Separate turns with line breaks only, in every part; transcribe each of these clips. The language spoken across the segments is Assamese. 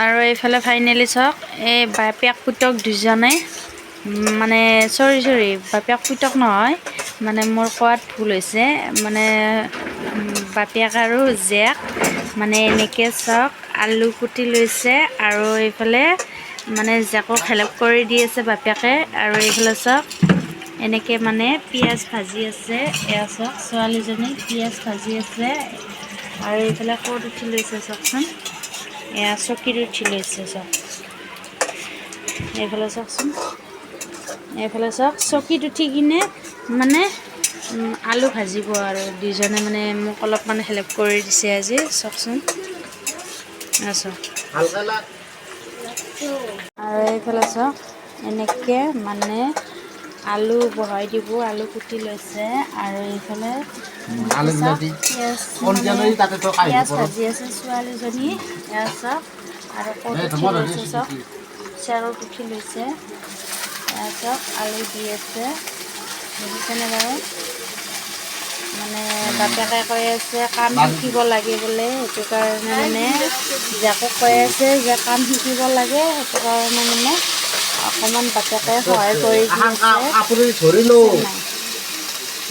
আৰু এইফালে ফাইনেলি চাওক এই বাপেক পুতেক দুজনে মানে চৰি বাপেক পুতেক নহয় মানে মোৰ কোৱাত ভুল হৈছে মানে বাপেক আৰু জীয়েক মানে এনেকৈ চাওক আলু কুটি লৈছে আৰু এইফালে মানে জীয়েকক হেল্প কৰি দি আছে বাপেকে আৰু এইফালে চাওক এনেকৈ মানে পিঁয়াজ ভাজি আছে এয়া চাওক ছোৱালীজনী পিঁয়াজ ভাজি আছে আৰু এইফালে ক'ত উঠি লৈছে চাওকচোন এয়া চকীত উঠি লৈছে চাওক এইফালে চাওকচোন এইফালে চাওক চকীত উঠি কিনে মানে আলু ভাজিব আৰু দুইজনে মানে মোক অলপমান হেল্প কৰি দিছে আজি চাওকচোন চাওক আৰু এইফালে চাওক এনেকৈ মানে আলু বহাই দিব আলু কুটি লৈছে আৰু এইফালে পিঁয়াজ ভাজি আছে ছোৱালীজনী এয়া চাওক আৰু ক'ত উঠি লৈছে চাওক চেয়াৰত উঠি লৈছে এয়া চাওক আলু দি আছে দেখিছেনে বাৰু মানে বাপেকে কৈ আছে কাম শিকিব লাগে বোলে সেইটো কাৰণে মানে জীয়েকক কৈ আছে যে কাম শিকিব লাগে সেইটো কাৰণে মানে অকণমান বাপেকে সহায় কৰি দি আছে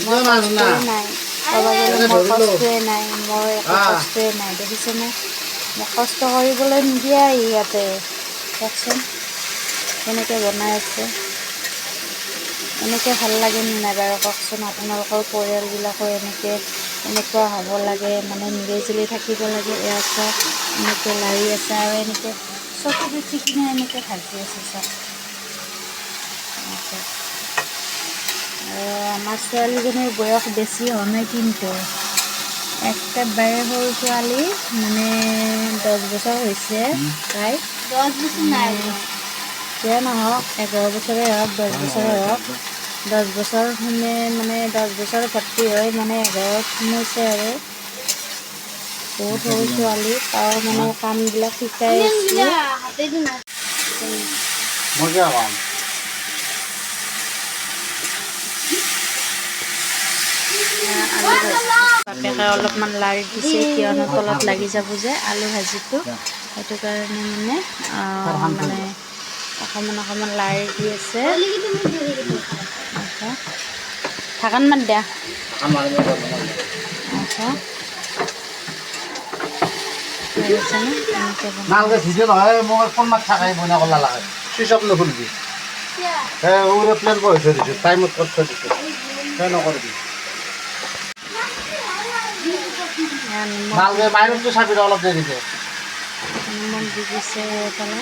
মোৰ কষ্টই নাই ক'ব গ'লে মোৰ কষ্টই নাই মোৰ একো কষ্টই নাই দেখিছেনে মোক কষ্ট কৰিবলৈ নিদিয়ে ইয়াতে চাওকচোন কেনেকৈ বনাই আছে এনেকৈ ভাল লাগে নাই বাৰু কওকচোন আপোনালোকৰ পৰিয়ালবিলাকো এনেকুৱা হ'ব লাগে মানে মিলিজুলি থাকিব লাগে এয়া চাওক এনেকৈ লাৰি আছে আৰু এনেকৈ চকীত উঠি কিনে এনেকৈ ভাজি আছে চাওক আৰু আমাৰ ছোৱালীজনীৰ বয়স বেছি হোৱা নাই কিন্তু একেবাৰে সৰু ছোৱালী মানে 10 বছৰ হৈছে তাই 10 বছৰ নাই যিয়ে নহওক 11 বছৰে হওক 10 বছৰে হওক 10 বছৰ মানে 10 বছৰ ভৰ্তি হৈ মানে 11ত সোমাইছে আৰু বহুত সৰু ছোৱালী তাৰ মানে কামবিলাক শিকাই আছোঁ বাপেকে অলপমান লাৰি দিছে কিয়নো তলত লাগি যাব যে আলু ভাজিটো সেইটো কাৰণে মানে অকণমান লাৰি দি আছে ঢাকন মাত দিয়া
বাহিৰতো চাবি অলপ দেৰিকে
নিমখ দি দিছে এইফালে